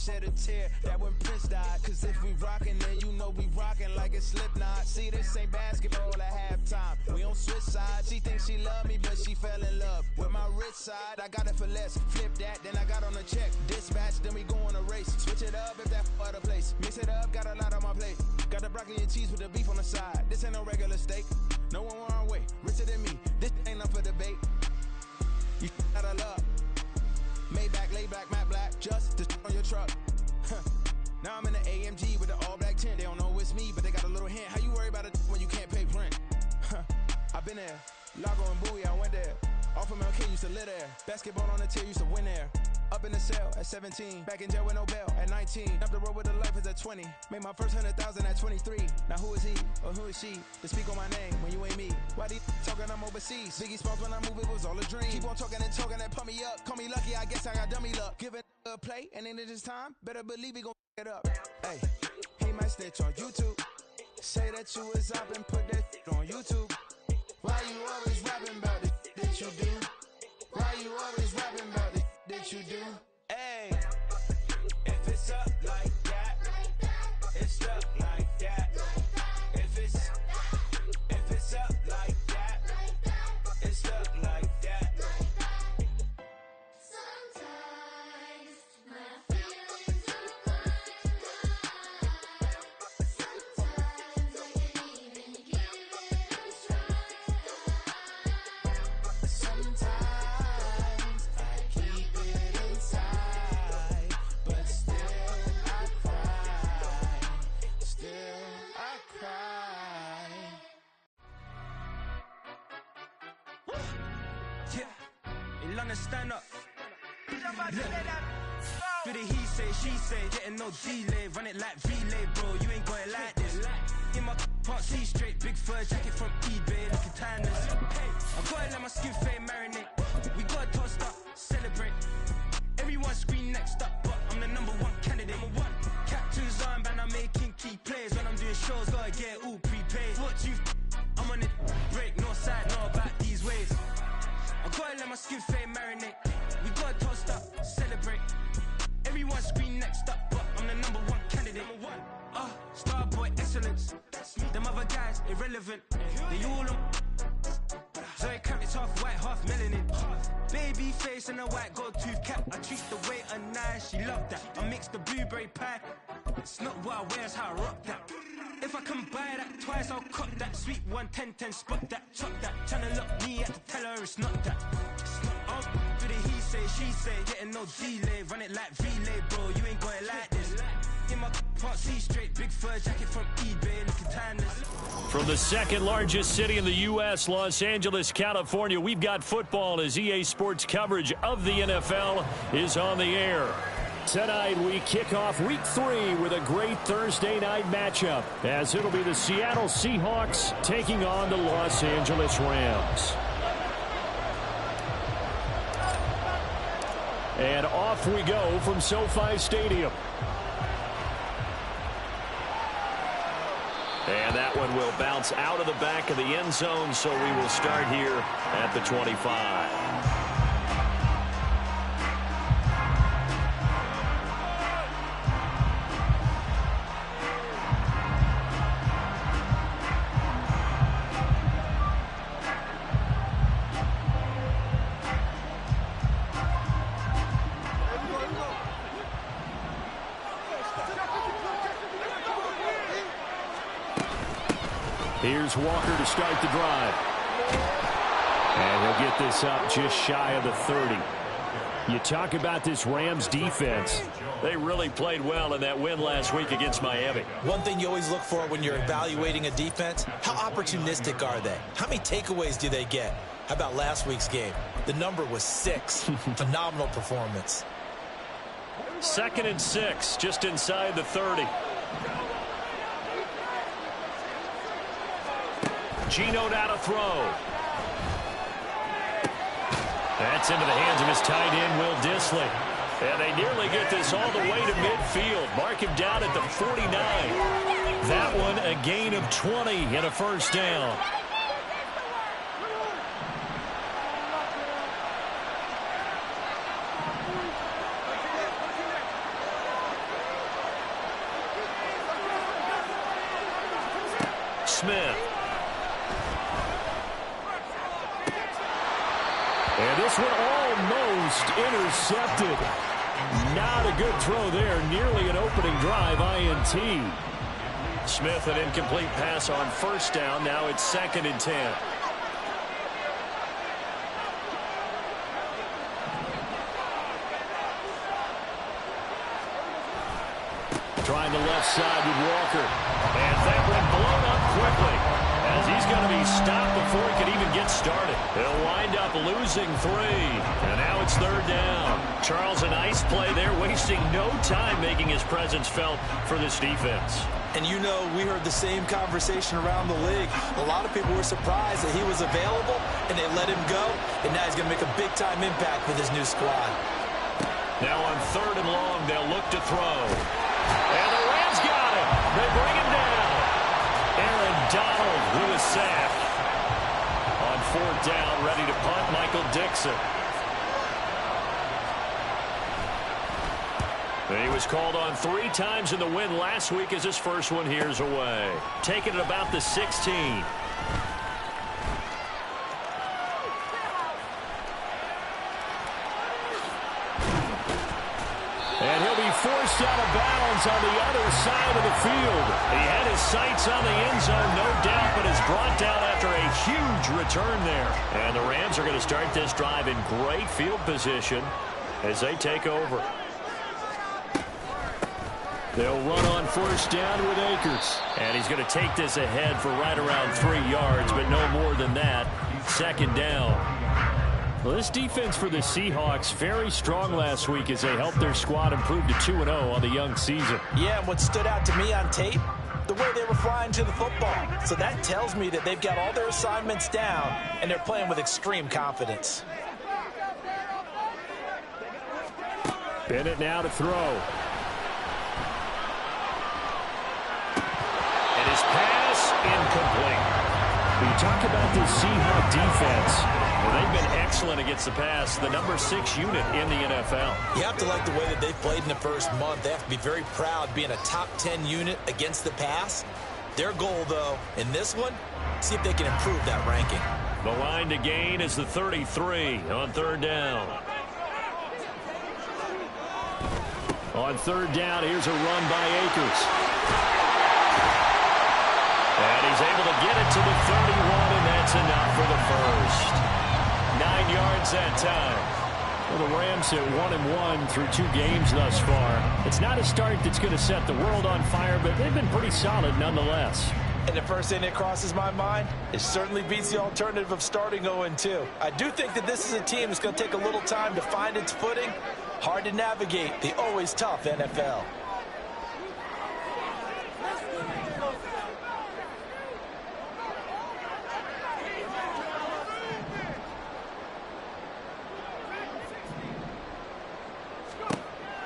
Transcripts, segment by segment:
shed a tear that when Prince died. Cause if we rockin', then you know we rockin' like it's Slipknot. See, this ain't basketball at halftime. We on switch sides. She thinks she love me, but she fell in love with my rich side. I got it for less. Flip that, then I got on a check. Dispatch, then we go on a race. Switch it up if that other place. Mix it up, got a lot on my plate. Got the broccoli and cheese with the beef on the side. This ain't no regular steak. No one wrong way. Richer than me. This ain't up for debate. You out of luck. Maybach, lay back, matte black. Just to on your truck. Now I'm in the AMG with the all black tint. They don't know it's me, but they got a little hint. How you worry about it when you can't pay rent? I've been there. Lago and Bowie, I went there. Off of MLK, used to live there. Basketball on the tier, used to win there. Up in the cell at 17. Back in jail with no bail at 19. Up the road with the life is at 20. Made my first 100,000 at 23. Now who is he or who is she to speak on my name when you ain't me? Why they talking I'm overseas? Biggie Smalls when I move, it was all a dream. Keep on talking and pump me up. Call me lucky, I guess I got dummy luck. Give it a play and then it's time. Better believe he gon' it up. Hey, he might snitch on YouTube. Say that you was up and put that on YouTube. Why you always rapping about it that you do? Why you always rapping about it that you do? Hey, if it's up like that, it's up like that. If it's up like that, it's up like that. Sometimes my feelings are running high. Sometimes I can't even give it a try. Sometimes I keep it inside, but still I cry. Still I cry. Yeah, in London, stand up. Look, for the he say, she say, getting no delay, run it like relay, bro. You ain't going like this. In my can't see straight, big fur jacket from eBay, looking timeless. I gotta let my skin fade marinate. We gotta toast up, celebrate. Everyone scream next up, but I'm the #1 candidate. Captain's armband, I'm making key plays. When I'm doing shows, gotta get all prepaid. What you I'm on it, break, no side, know about these ways. I gotta let my skin fade marinate. We gotta toast up, celebrate. Everyone scream next up, but I'm the #1 candidate. Starboy excellence. Them other guys irrelevant. They all on. Zoe Kravitz half white, half melanin. Baby face and a white gold tooth cap. I treat the waiter nice, she love that. I mix the blueberry pie. It's not what I wear, it's how I rock that. If I can buy that twice, I'll cut that. Sweet 110, spot that, chop that. Tryna lock me at to tell her it's not that. For the he say, she say, getting no delay. Run it like relay, bro, you ain't going like this. In my can't see straight, big fur jacket from eBay, looking timeless. From the second largest city in the U.S., Los Angeles, California, we've got football as EA Sports coverage of the NFL is on the air. Tonight, we kick off Week 3 with a great Thursday night matchup, as it'll be the Seattle Seahawks taking on the Los Angeles Rams. And off we go from SoFi Stadium. And that one will bounce out of the back of the end zone, so we will start here at the 25. Here's Walker to start the drive. And he'll get this up just shy of the 30. You talk about this Rams defense. They really played well in that win last week against Miami. One thing you always look for when you're evaluating a defense, how opportunistic are they? How many takeaways do they get? How about last week's game? The number was 6. Phenomenal performance. 2nd and 6, just inside the 30. Geno now to throw. That's into the hands of his tight end, Will Dissly. And they nearly get this all the way to midfield. Mark him down at the 49. That one a gain of 20 and a first down. Smith. And this one almost intercepted. Not a good throw there. Nearly an opening drive INT. Smith, an incomplete pass on first down. Now it's 2nd and 10. Trying the left side with Walker. And that one blown up quickly, as he's going to be stopped before he can even get started. He'll wind up losing 3. And now it's 3rd down. Charles, a nice play there, wasting no time making his presence felt for this defense. And you know, we heard the same conversation around the league. A lot of people were surprised that he was available, and they let him go. And now he's going to make a big-time impact with his new squad. Now on 3rd and long, they'll look to throw. And the Rams got him. They bring him down. Aaron Donald with a sack. On 4th down, ready to punt, Michael Dixon. He was called on 3 times in the win last week as his first one here's away. Taking it about the 16. And he'll be forced out of bounds on the other side of the field. He had his sights on the end zone, no doubt, but is brought down after a huge return there. And the Rams are going to start this drive in great field position as they take over. They'll run on 1st down with Akers. And he's going to take this ahead for right around 3 yards, but no more than that. 2nd down. Well, this defense for the Seahawks, very strong last week as they helped their squad improve to 2-0 on the young season. Yeah, and what stood out to me on tape, the way they were flying to the football. So that tells me that they've got all their assignments down, and they're playing with extreme confidence. Bennett now to throw. And his pass incomplete. When you talk about this Seahawk defense, well, they've been excellent against the pass, the number 6 unit in the NFL. You have to like the way that they've played in the first month. They have to be very proud being a top 10 unit against the pass. Their goal, though, in this one, see if they can improve that ranking. The line to gain is the 33 on 3rd down. On 3rd down, here's a run by Akers. And he's able to get it to the 31, and that's enough for the first. 9 yards that time. Well, the Rams at 1-1 through 2 games thus far. It's not a start that's going to set the world on fire, but they've been pretty solid nonetheless. And the first thing that crosses my mind, it certainly beats the alternative of starting 0-2. I do think that this is a team that's going to take a little time to find its footing. Hard to navigate the always tough NFL.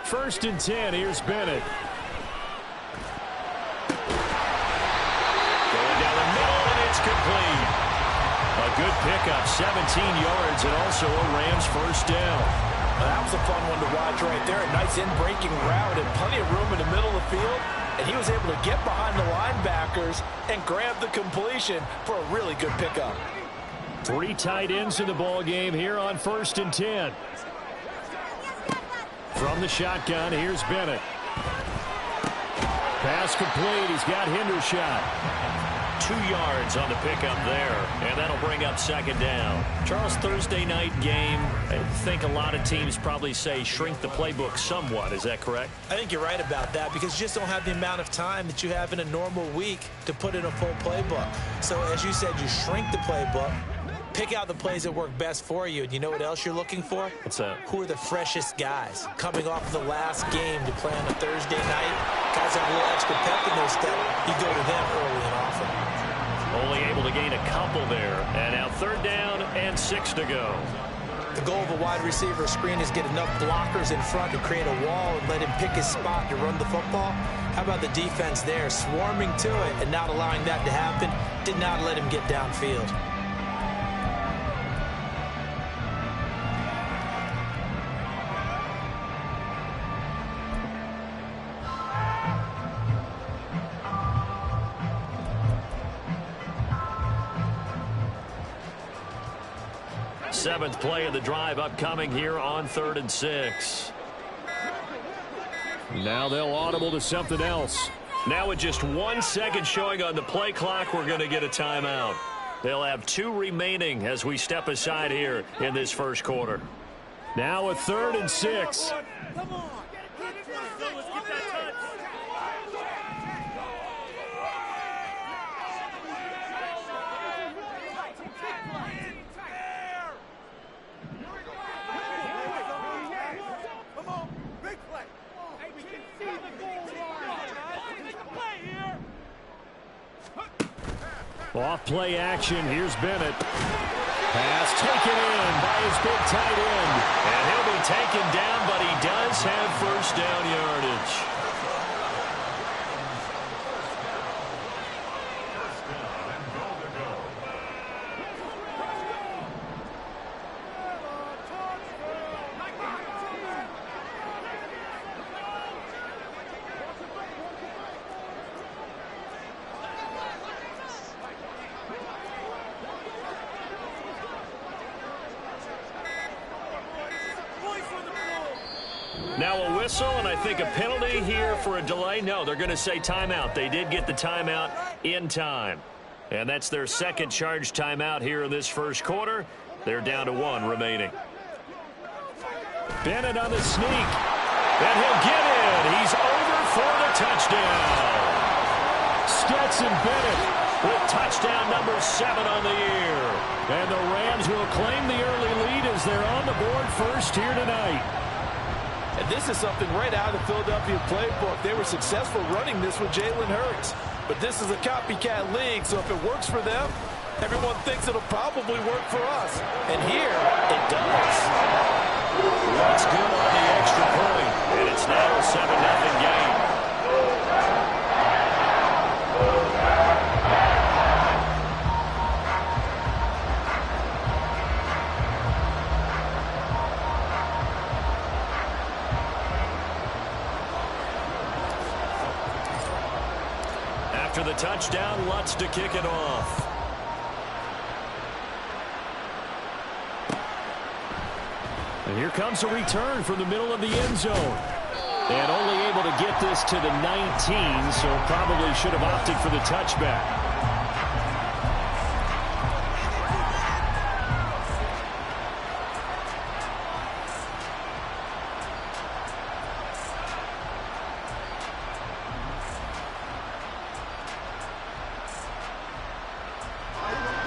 First and 10, here's Bennett. Going down the middle, and it's complete. A good pickup, 17 yards, and also a Rams first down. Well, that was a fun one to watch right there. A nice in-breaking route and plenty of room in the middle of the field. And he was able to get behind the linebackers and grab the completion for a really good pickup. 3 tight ends in the ball game here on 1st and 10. From the shotgun, here's Bennett. Pass complete. He's got Hendershot. 2 yards on the pickup there, and that'll bring up 2nd down. Charles, Thursday night game, I think a lot of teams probably say shrink the playbook somewhat. Is that correct? I think you're right about that because you just don't have the amount of time that you have in a normal week to put in a full playbook. So as you said, you shrink the playbook, pick out the plays that work best for you. And you know what else you're looking for? What's that? Who are the freshest guys coming off the last game to play on a Thursday night? Guys have a little extra pep in their step. You go to them early and often. Only able to gain a couple there. And now 3rd down and 6 to go. The goal of a wide receiver screen is get enough blockers in front to create a wall and let him pick his spot to run the football. How about the defense there, swarming to it and not allowing that to happen? Did not let him get downfield. 7th play of the drive upcoming here on 3rd and 6. Now they'll audible to something else. Now with just 1 second showing on the play clock, we're going to get a timeout. They'll have 2 remaining as we step aside here in this first quarter. Now a 3rd and 6. Come on. Let's get that touch. Come on, big play. Hey, we can see the goal line. Make a play here. Off play action. Here's Bennett. Pass taken in by his big tight end. And he'll be taken down, but he does have first down yardage. Now a whistle, and I think a penalty here for a delay. No, they're going to say timeout. They did get the timeout in time. And that's their second charge timeout here in this first quarter. They're down to 1 remaining. Bennett on the sneak. And he'll get in. He's over for the touchdown. Stetson Bennett with touchdown number 7 on the year. And the Rams will claim the early lead as they're on the board first here tonight. And this is something right out of the Philadelphia playbook. They were successful running this with Jalen Hurts. But this is a copycat league, so if it works for them, everyone thinks it'll probably work for us. And here, it does. That's good on the extra point. And it's now a 7-0 game. After the touchdown, Lutz to kick it off. And here comes a return from the middle of the end zone. And only able to get this to the 19, so probably should have opted for the touchback.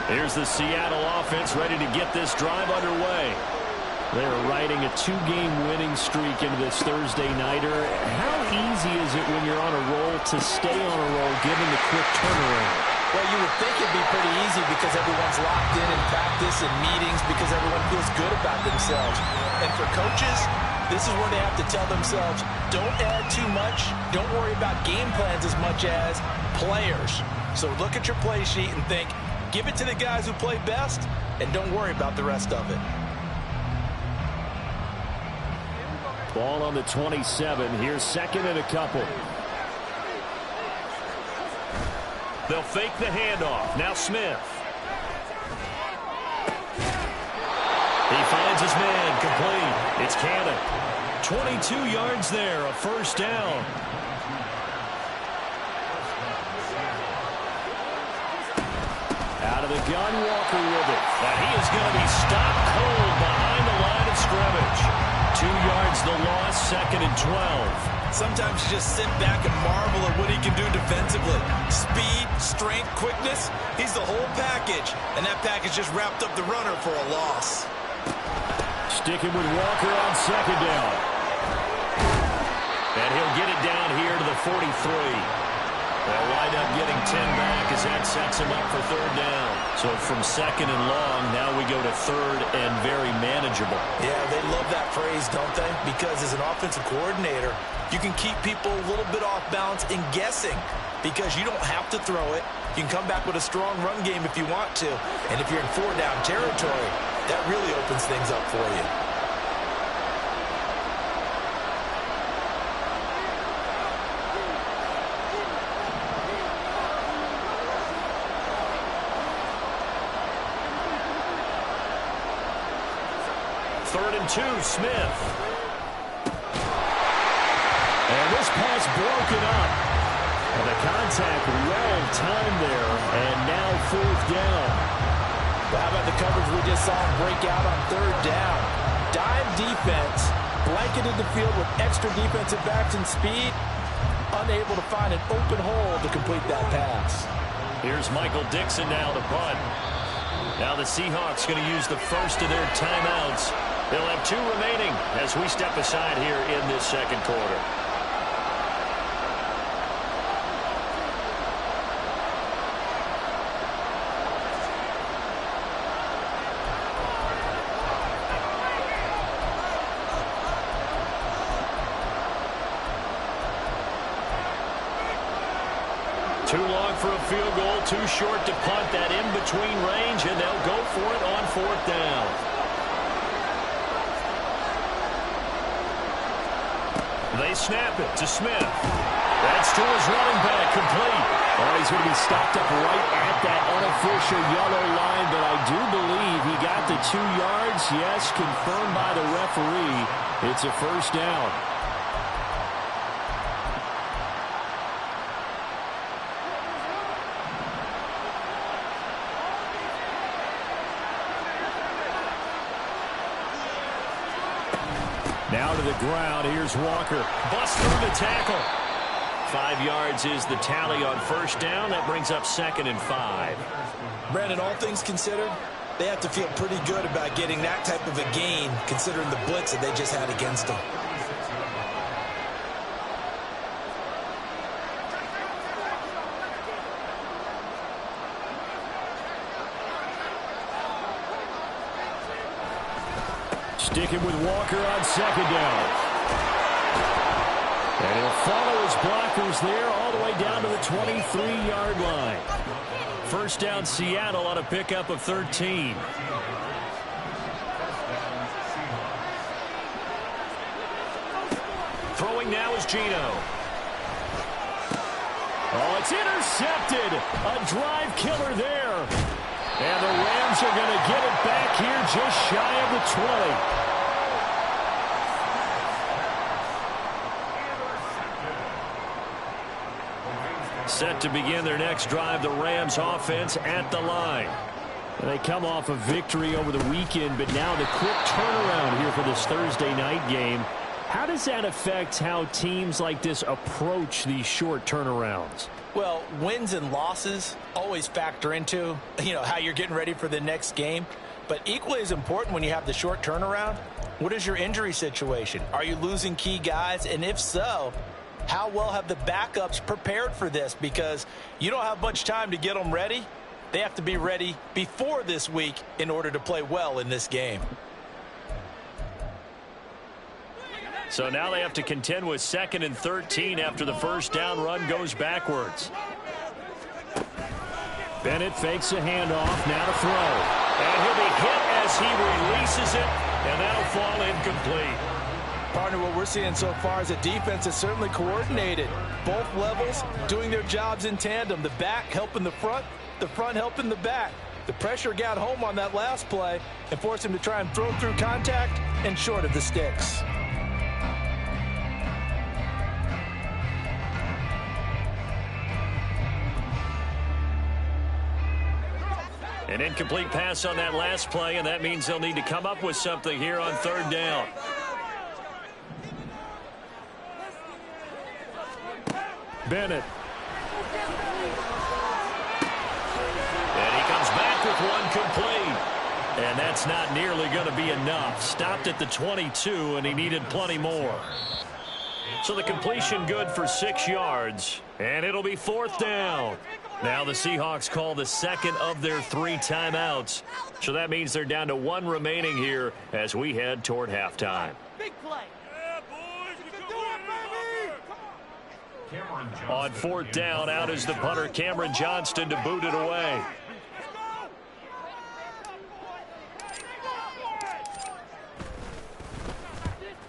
Here's the Seattle offense ready to get this drive underway. They're riding a 2-game winning streak into this Thursday nighter. How easy is it when you're on a roll to stay on a roll given the quick turnaround? Well, you would think it'd be pretty easy because everyone's locked in practice and meetings because everyone feels good about themselves. And for coaches, this is where they have to tell themselves, don't add too much. Don't worry about game plans as much as players. So look at your play sheet and think, give it to the guys who play best, and don't worry about the rest of it. Ball on the 27. Here's second and a couple. They'll fake the handoff. Now Smith. He finds his man complete. It's Cannon. 22 yards there, a first down. Out of the gun, Walker with it. Now he is going to be stopped cold behind the line of scrimmage. 2 yards the loss, second and 12. Sometimes you just sit back and marvel at what he can do defensively. Speed, strength, quickness, he's the whole package. And that package just wrapped up the runner for a loss. Sticking with Walker on second down. And he'll get it down here to the 43. They'll wind up getting 10 back as that sets him up for third down. So from second and long, now we go to third and very manageable. Yeah, they love that phrase, don't they? Because as an offensive coordinator, you can keep people a little bit off balance in guessing because you don't have to throw it. You can come back with a strong run game if you want to. And if you're in 4-down territory, that really opens things up for you. 3rd and 2, Smith. And this pass broken up. And the contact well timed there, and now 4th down. Well, how about the coverage we just saw him break out on 3rd down? Dime defense, blanketed the field with extra defensive backs and speed, unable to find an open hole to complete that pass. Here's Michael Dixon now to punt. Now the Seahawks going to use the first of their timeouts. They'll have 2 remaining as we step aside here in this second quarter. Too long for a field goal, too short to punt that in-between range, and they'll go for it on 4th down. They snap it to Smith. That's to his running back, complete. Oh, he's going to be stopped up right at that unofficial yellow line, but I do believe he got the 2 yards. Yes, confirmed by the referee. It's a 1st down. Now to the ground. Here's Walker. Bust through the tackle. 5 yards is the tally on 1st down. That brings up 2nd and 5. Brandon, all things considered, they have to feel pretty good about getting that type of a gain, considering the blitz that they just had against them. Sticking with Walker on 2nd down. And he'll follow his blockers there all the way down to the 23-yard line. 1st down, Seattle on a pickup of 13. Throwing now is Geno. Oh, it's intercepted. A drive killer there. And the Rams are going to get it back here just shy of the 20. Set to begin their next drive, the Rams offense at the line. And they come off a victory over the weekend, but now the quick turnaround here for this Thursday night game. How does that affect how teams like this approach these short turnarounds? Well, wins and losses always factor into, how you're getting ready for the next game. But equally as important when you have the short turnaround, what is your injury situation? Are you losing key guys? And if so, how well have the backups prepared for this? Because you don't have much time to get them ready. They have to be ready before this week in order to play well in this game. So now they have to contend with 2nd and 13 after the 1st down run goes backwards. Bennett fakes a handoff, now to throw. And he'll be hit as he releases it, and that'll fall incomplete. Partner, what we're seeing so far is a defense is certainly coordinated. Both levels doing their jobs in tandem. The back helping the front helping the back. The pressure got home on that last play and forced him to try and throw through contact and short of the sticks. An incomplete pass on that last play, and that means they'll need to come up with something here on 3rd down. Bennett. And he comes back with one complete. And that's not nearly going to be enough. Stopped at the 22, and he needed plenty more. So the completion good for 6 yards, and it'll be 4th down. Now the Seahawks call the 2nd of their 3 timeouts. So that means they're down to 1 remaining here as we head toward halftime. Big play. Yeah, boys, we can do it, baby. On 4th down, out is the punter, Cameron Johnston, to boot it away.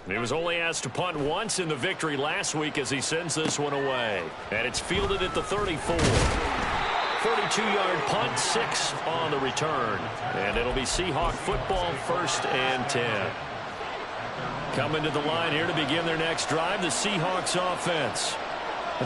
He was only asked to punt once in the victory last week as he sends this one away. And it's fielded at the 34. 42-yard punt, 6 on the return. And it'll be Seahawk football, 1st and 10. Coming to the line here to begin their next drive, the Seahawks offense.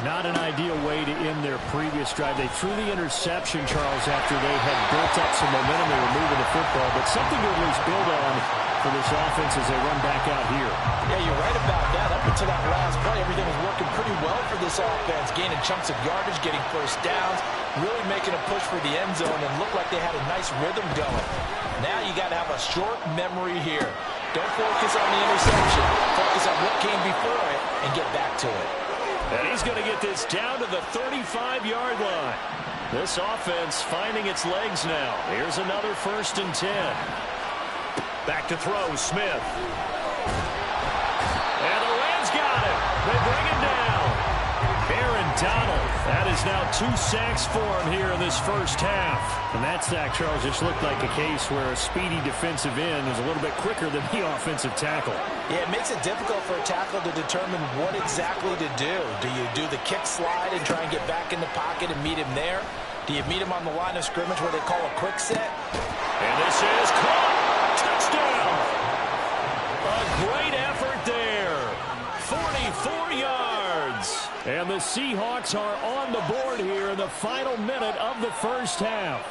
Not an ideal way to end their previous drive. They threw the interception, Charles, after they had built up some momentum. They were moving the football, but something to at least build on for this offense as they run back out here. Yeah, you're right about that. Up until that last play, everything was working pretty well for this offense, gaining chunks of yardage, getting first downs, really making a push for the end zone, and looked like they had a nice rhythm going. Now you got to have a short memory here. Don't focus on the interception. Focus on what came before it and get back to it. And he's going to get this down to the 35-yard line. This offense finding its legs now. Here's another 1st and 10. Back to throw, Smith. And the Rams got him. They bring him down. Aaron Donald. That is now 2 sacks for him here in this first half. And that sack, Charles, just looked like a case where a speedy defensive end was a little bit quicker than the offensive tackle. Yeah, it makes it difficult for a tackle to determine what exactly to do. Do you do the kick slide and try and get back in the pocket and meet him there? Do you meet him on the line of scrimmage where they call a quick set? And this is caught. Touchdown. A great effort there. 44 yards. And the Seahawks are on the board here in the final minute of the first half.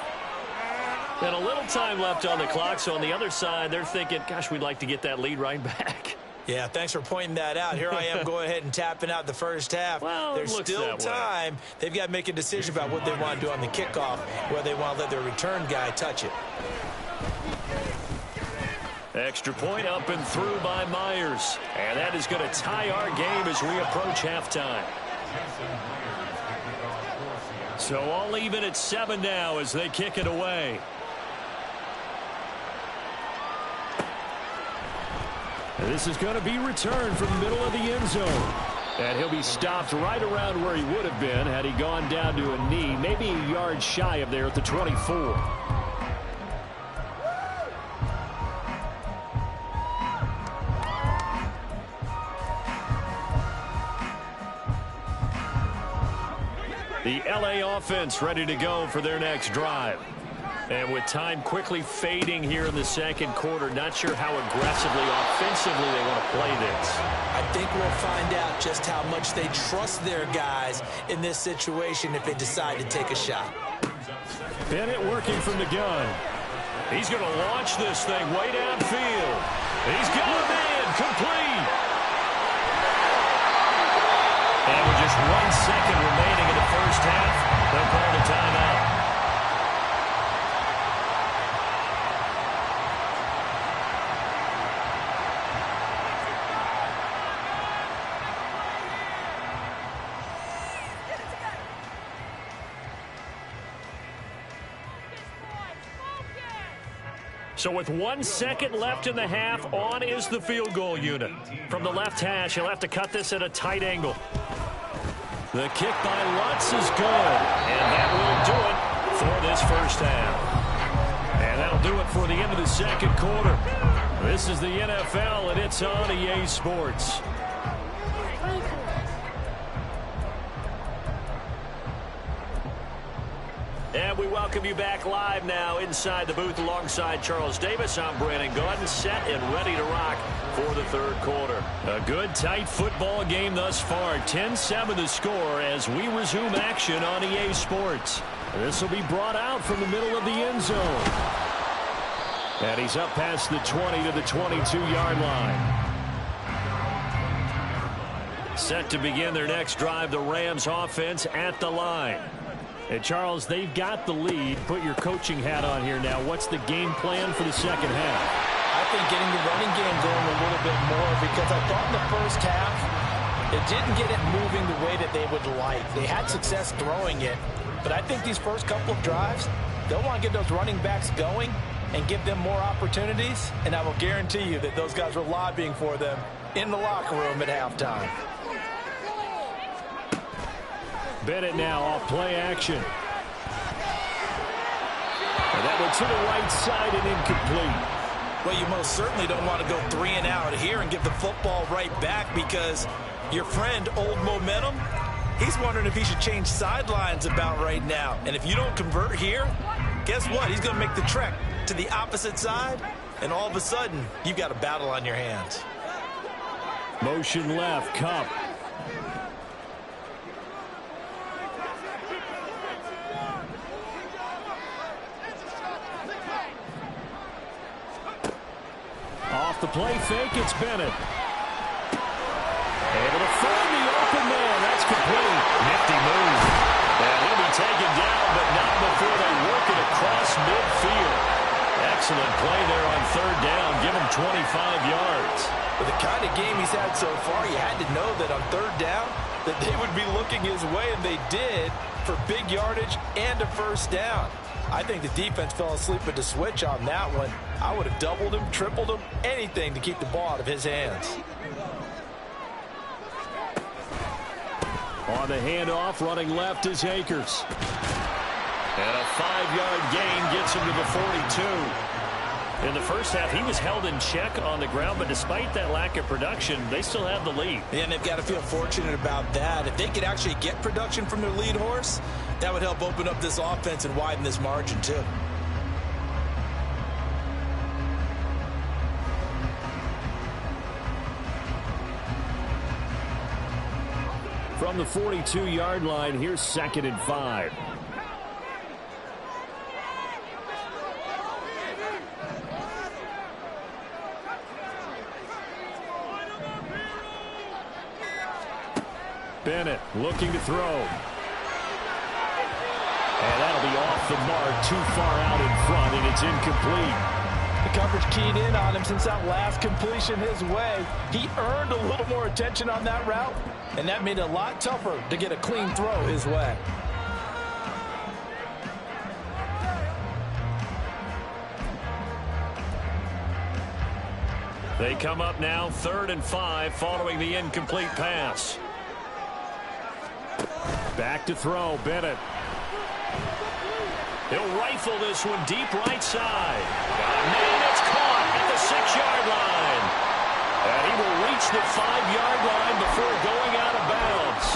And a little time left on the clock, so on the other side, they're thinking, gosh, we'd like to get that lead right back. Yeah, thanks for pointing that out. Here I am going ahead and tapping out the first half. Well, there's still time. They've got to make a decision about what they want to do on the kickoff, whether they want to let their return guy touch it. Extra point up and through by Myers. And that is going to tie our game as we approach halftime. So all even at 7 now as they kick it away. And this is going to be returned from the middle of the end zone. And he'll be stopped right around where he would have been had he gone down to a knee, maybe a yard shy of there at the 24. The LA offense ready to go for their next drive. And with time quickly fading here in the second quarter, not sure how aggressively, offensively they want to play this. I think we'll find out just how much they trust their guys in this situation if they decide to take a shot. Bennett working from the gun. He's going to launch this thing way downfield. He's going in, complete. And with just 1 second remaining in the first half, they'll call the timeout. So with 1 second left in the half, on is the field goal unit. From the left hash, he'll have to cut this at a tight angle. The kick by Lutz is good, and that will do it for this first half. And that'll do it for the end of the second quarter. This is the NFL, and it's on EA Sports. And we welcome you back live now inside the booth alongside Charles Davis. I'm Brandon Gaudin, set and ready to rock for the third quarter. A good, tight football game thus far. 10-7 the score as we resume action on EA Sports. This will be brought out from the middle of the end zone. And he's up past the 20 to the 22-yard line. Set to begin their next drive, the Rams offense at the line. And Charles, they've got the lead. Put your coaching hat on here now. What's the game plan for the second half? I think getting the running game going a little bit more, because I thought in the first half it didn't get it moving the way that they would like. They had success throwing it, but I think these first couple of drives, they'll want to get those running backs going and give them more opportunities, and I will guarantee you that those guys were lobbying for them in the locker room at halftime. Bennett now off play action. And that one to the right side and incomplete. Well, you most certainly don't want to go 3 and out here and give the football right back, because your friend, Old Momentum, he's wondering if he should change sidelines about right now. And if you don't convert here, guess what? He's going to make the trek to the opposite side, and all of a sudden, you've got a battle on your hands. Motion left, Kupp. Off the play fake, it's Bennett. Able to find the open man. That's complete. Nifty move. And he'll be taken down, but not before they work it across midfield. Excellent play there on third down. Give him 25 yards. With the kind of game he's had so far, you had to know that on third down that they would be looking his way, and they did, for big yardage and a first down. I think the defense fell asleep at the switch on that one. I would have doubled him, tripled him, anything to keep the ball out of his hands. On the handoff, running left is Akers. And a 5-yard gain gets him to the 42. In the first half, he was held in check on the ground, but despite that lack of production, they still have the lead. And they've got to feel fortunate about that. If they could actually get production from their lead horse, that would help open up this offense and widen this margin too. From the 42-yard line, here's 2nd and 5. Bennett looking to throw. And that'll be off the mark, too far out in front, and it's incomplete. The coverage keyed in on him since that last completion his way. He earned a little more attention on that route, and that made it a lot tougher to get a clean throw his way. They come up now 3rd and 5 following the incomplete pass. Back to throw, Bennett. He'll rifle this one deep right side. Man, it's caught at the 6-yard line. And he will reach the 5-yard line before going out of bounds.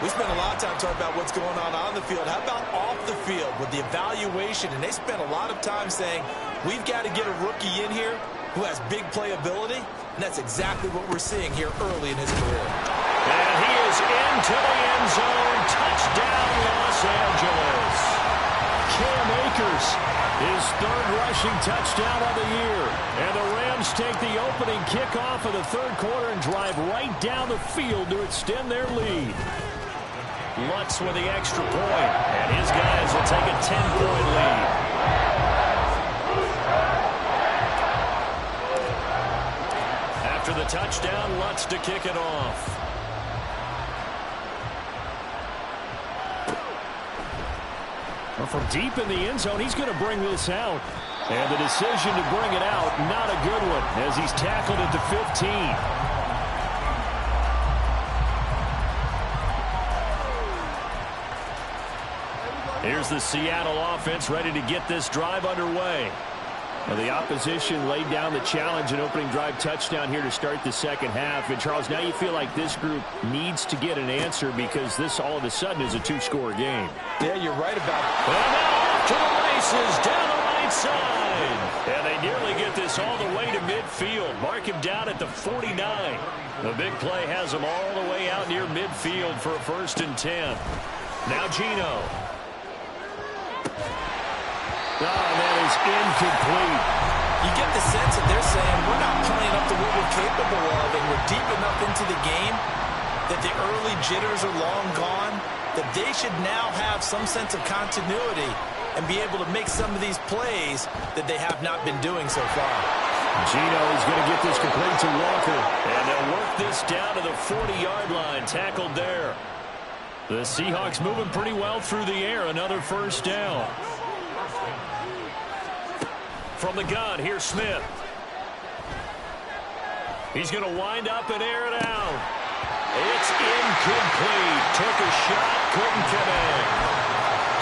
We spent a lot of time talking about what's going on the field. How about off the field with the evaluation? And they spent a lot of time saying, we've got to get a rookie in here who has big playability. And that's exactly what we're seeing here early in his career. And he is into the end zone. Touchdown, Los Angeles. Cam Akers, his 3rd rushing touchdown of the year. And the Rams take the opening kickoff of the 3rd quarter and drive right down the field to extend their lead. Lutz with the extra point, and his guys will take a 10-point lead. After the touchdown, Lutz to kick it off. Well, from deep in the end zone, he's going to bring this out. And the decision to bring it out, not a good one, as he's tackled at the 15. Here's the Seattle offense ready to get this drive underway. Well, the opposition laid down the challenge and opening drive touchdown here to start the 2nd half. And, Charles, now you feel like this group needs to get an answer because this all of a sudden is a 2-score game. Yeah, you're right about it. And now off to the races down the right side. And they nearly get this all the way to midfield. Mark him down at the 49. The big play has him all the way out near midfield for a 1st and 10. Now Geno. Oh, that is incomplete. You get the sense that they're saying we're not playing up to what we're capable of, and we're deep enough into the game that the early jitters are long gone, that they should now have some sense of continuity and be able to make some of these plays that they have not been doing so far. Geno is going to get this complete to Walker, and they'll work this down to the 40-yard line, tackled there. The Seahawks moving pretty well through the air, another 1st down. From the gun, here's Smith. He's going to wind up and air it out. It's incomplete. Took a shot, couldn't connect.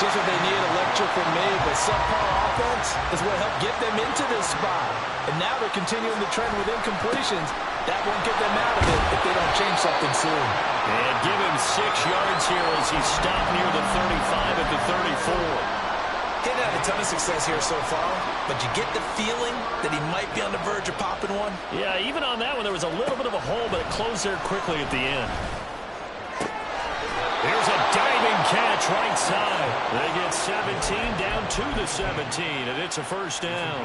Just what they need, a lecture from me, but subpar offense is what helped get them into this spot. And now they're continuing the trend with incompletions. That won't get them out of it if they don't change something soon. And give him 6 yards here as he stopped near the 35 at the 34. He hasn't had a ton of success here so far, but you get the feeling that he might be on the verge of popping one. Yeah, even on that one, there was a little bit of a hole, but it closed there quickly at the end. Here's a diving catch right side. They get 17 down to the 17, and it's a first down.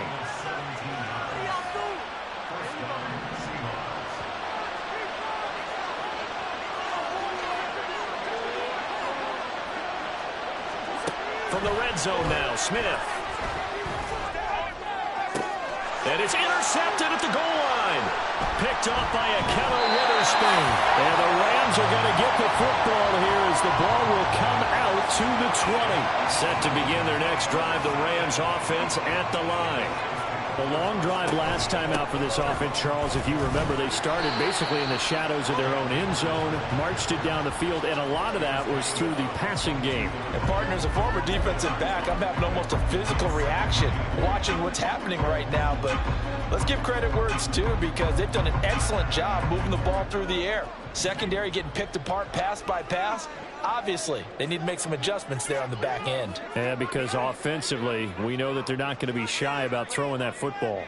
From the red zone now, Smith. And it's intercepted at the goal line. Picked off by Ahkello Witherspoon. And the Rams are going to get the football here as the ball will come out to the 20. Set to begin their next drive, the Rams offense at the line. A long drive last time out for this offense, Charles. If you remember, they started basically in the shadows of their own end zone, marched it down the field, and a lot of that was through the passing game. And partners, a former defensive back, I'm having almost a physical reaction watching what's happening right now. But let's give credit where it's due, because they've done an excellent job moving the ball through the air. Secondary getting picked apart pass by pass. Obviously, they need to make some adjustments there on the back end. Yeah, because offensively, we know that they're not going to be shy about throwing that football.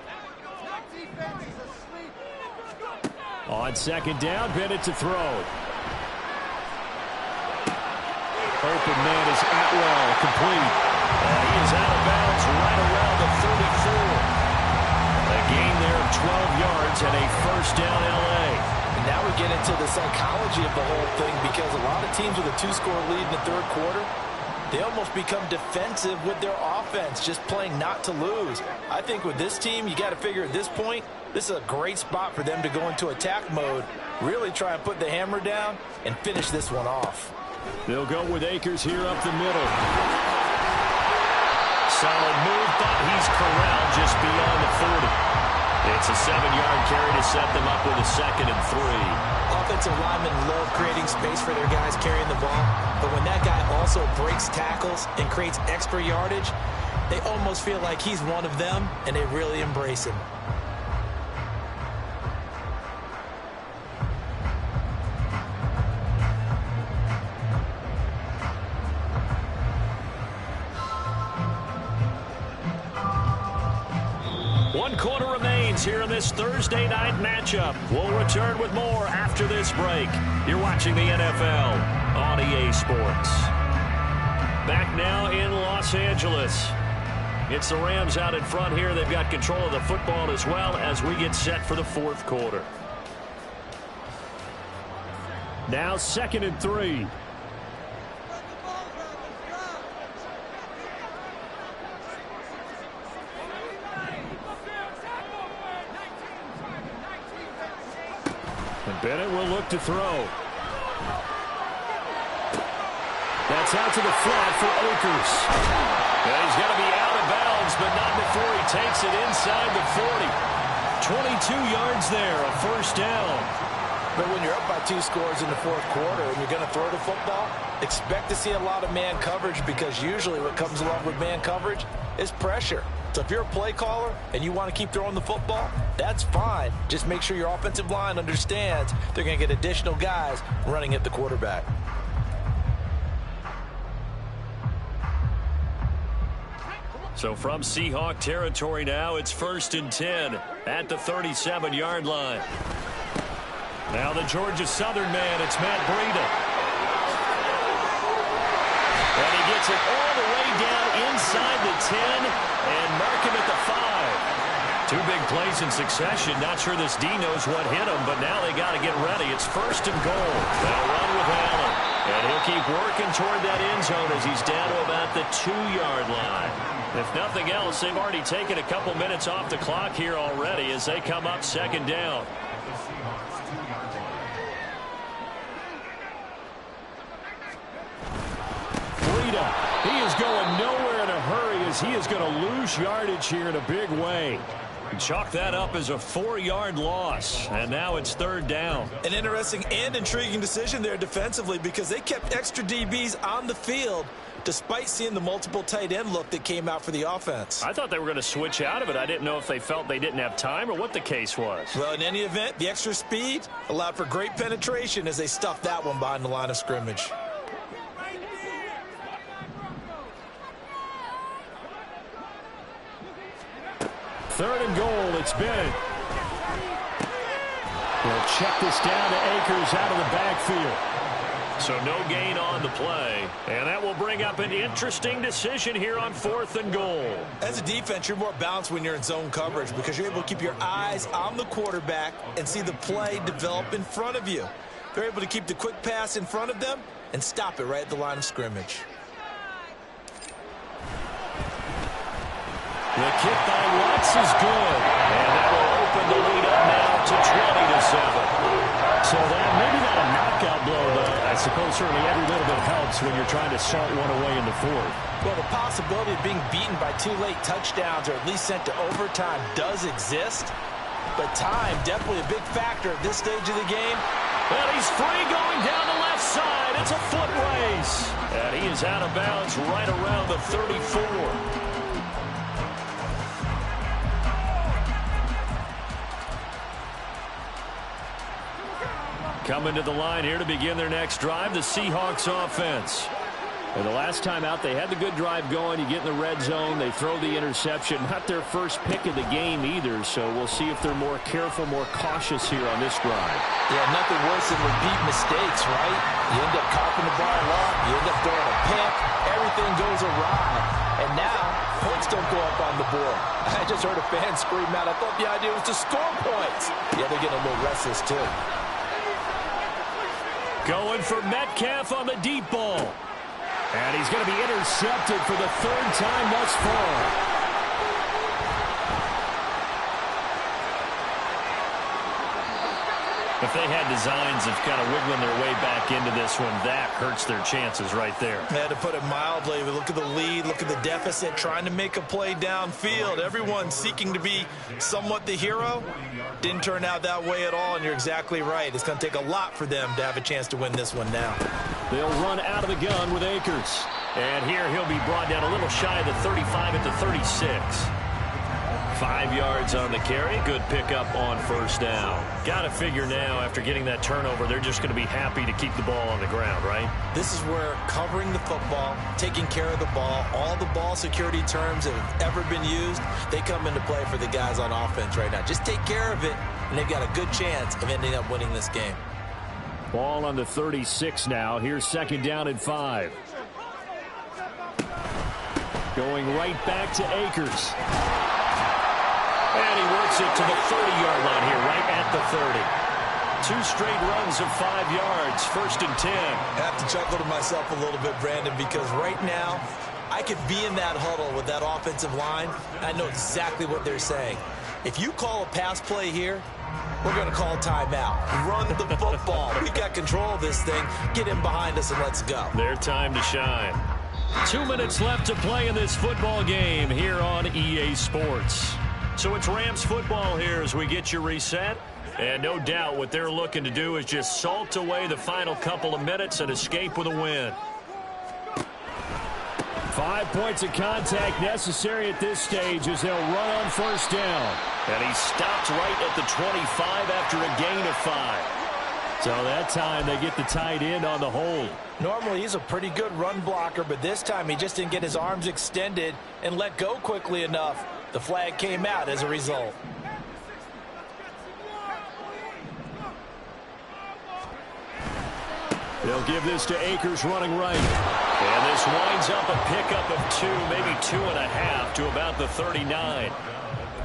On second down, Bennett to throw. Open man is Atwell, complete. And he is out of bounds right around the 34. A gain there of 12 yards and a first down L.A. Now we get into the psychology of the whole thing, because a lot of teams with a 2-score lead in the third quarter, they almost become defensive with their offense, just playing not to lose. I think with this team, you got to figure at this point, this is a great spot for them to go into attack mode, really try and put the hammer down and finish this one off. They'll go with Akers here up the middle. Solid move, but he's corralled just beyond the 40. It's a 7-yard carry to set them up with a 2nd and 3. Offensive linemen love creating space for their guys carrying the ball, but when that guy also breaks tackles and creates extra yardage, they almost feel like he's one of them, and they really embrace him. One quarter remains here in this Thursday night matchup. We'll return with more after this break. You're watching the NFL on EA Sports. Back now in Los Angeles. It's the Rams out in front here. They've got control of the football as well as we get set for the fourth quarter. Now 2nd and 3. And Bennett will look to throw. That's out to the flat for Akers. And he's going to be out of bounds, but not before he takes it inside the 40. 22 yards there, a first down. But when you're up by 2 scores in the fourth quarter and you're going to throw the football, expect to see a lot of man coverage, because usually what comes along with man coverage is pressure. So if you're a play caller and you want to keep throwing the football, that's fine. Just make sure your offensive line understands they're going to get additional guys running at the quarterback. So from Seahawk territory now, it's 1st and 10 at the 37-yard line. Now the Georgia Southern man, it's Matt Breida. And he gets it all the way down inside the 10 and mark him at the 5. 2 big plays in succession. Not sure this D knows what hit him, but now they got to get ready. It's 1st and goal. They'll run with Allen. And he'll keep working toward that end zone as he's down to about the 2-yard line. If nothing else, they've already taken a couple minutes off the clock here already as they come up 2nd down. Breida, he is going nowhere in a hurry as he is going to lose yardage here in a big way. Chalk that up as a 4-yard loss, and now it's 3rd down. An interesting and intriguing decision there defensively, because they kept extra DBs on the field despite seeing the multiple tight end look that came out for the offense. I thought they were going to switch out of it. I didn't know if they felt they didn't have time or what the case was. Well, in any event, the extra speed allowed for great penetration as they stuffed that one behind the line of scrimmage. 3rd and goal. It's Bennett. We'll check this down to Akers out of the backfield. So no gain on the play. And that will bring up an interesting decision here on 4th and goal. As a defense, you're more balanced when you're in zone coverage because you're able to keep your eyes on the quarterback and see the play develop in front of you. They're able to keep the quick pass in front of them and stop it right at the line of scrimmage. The kick by Watts is good. And that will open the lead up now to 20-7. So maybe not a knockout blow, but I suppose certainly every little bit helps when you're trying to salt one away in the 4th. Well, the possibility of being beaten by 2 late touchdowns or at least sent to overtime does exist. But time, definitely a big factor at this stage of the game. And he's free going down the left side. It's a foot race. And he is out of bounds right around the 34. Coming to the line here to begin their next drive, the Seahawks offense. And the last time out, they had the good drive going. You get in the red zone, they throw the interception. Not their first pick of the game either, so we'll see if they're more careful, more cautious here on this drive. Yeah, nothing worse than repeat mistakes, right? You end up coughing the ball up, you end up throwing a pick, everything goes awry. And now, points don't go up on the board. I just heard a fan scream out, I thought the idea was to score points. Yeah, they're getting a little restless too. Going for Metcalf on the deep ball. And he's going to be intercepted for the 3rd time thus far. If they had designs of kind of wiggling their way back into this one, that hurts their chances right there. Yeah, to put it mildly, we look at the lead, look at the deficit, trying to make a play downfield. Everyone seeking to be somewhat the hero. Didn't turn out that way at all, and you're exactly right. It's going to take a lot for them to have a chance to win this one now. They'll run out of the gun with Akers. And here he'll be brought down a little shy of the 35 at the 36. 5 yards on the carry. Good pickup on 1st down. Got to figure now, after getting that turnover, they're just going to be happy to keep the ball on the ground, right? This is where covering the football, taking care of the ball, all the ball security terms that have ever been used, they come into play for the guys on offense right now. Just take care of it, and they've got a good chance of ending up winning this game. Ball on the 36 now. Here's 2nd down and 5. Going right back to Akers. And he works it to the 30-yard line here, right at the 30. 2 straight runs of 5 yards, 1st and 10. I have to chuckle to myself a little bit, Brandon, because right now I could be in that huddle with that offensive line, and I know exactly what they're saying. If you call a pass play here, we're going to call timeout. Run the football. We've got control of this thing. Get in behind us and let's go. Their time to shine. 2 minutes left to play in this football game here on EA Sports. So it's Rams football here as we get you reset. And no doubt what they're looking to do is just salt away the final couple of minutes and escape with a win. 5 points of contact necessary at this stage as they'll run on 1st down. And he stopped right at the 25 after a gain of 5. So that time they get the tight end on the hold. Normally he's a pretty good run blocker, but this time he just didn't get his arms extended and let go quickly enough. The flag came out as a result. They'll give this to Akers running right. And this winds up a pickup of 2, maybe 2.5 to about the 39.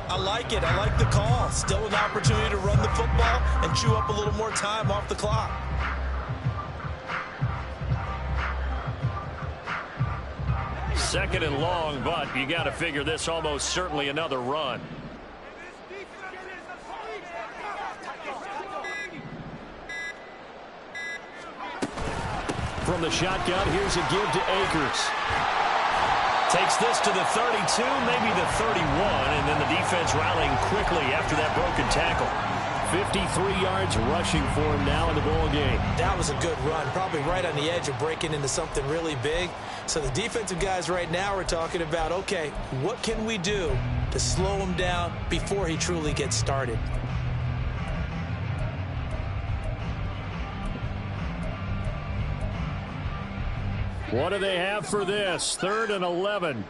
I like it. I like the call. Still an opportunity to run the football and chew up a little more time off the clock. Second and long, but you got to figure this almost certainly another run. From the shotgun, here's a give to Akers. Takes this to the 32, maybe the 31, and then the defense rallying quickly after that broken tackle. 53 yards rushing for him now in the ball game. That was a good run, probably right on the edge of breaking into something really big. So the defensive guys right now are talking about, okay, what can we do to slow him down before he truly gets started? What do they have for this? 3rd and 11.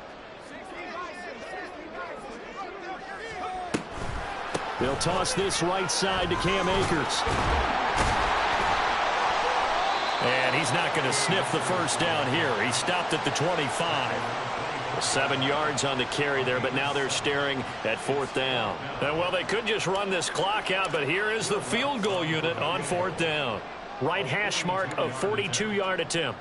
They'll toss this right side to Cam Akers. And he's not going to sniff the first down here. He stopped at the 25. 7 yards on the carry there, but now they're staring at 4th down. Well, they could just run this clock out, but here is the field goal unit on 4th down. Right hash mark of 42-yard attempt.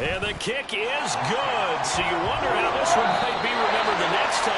And the kick is good. So you wonder how this one might be remembered the next time.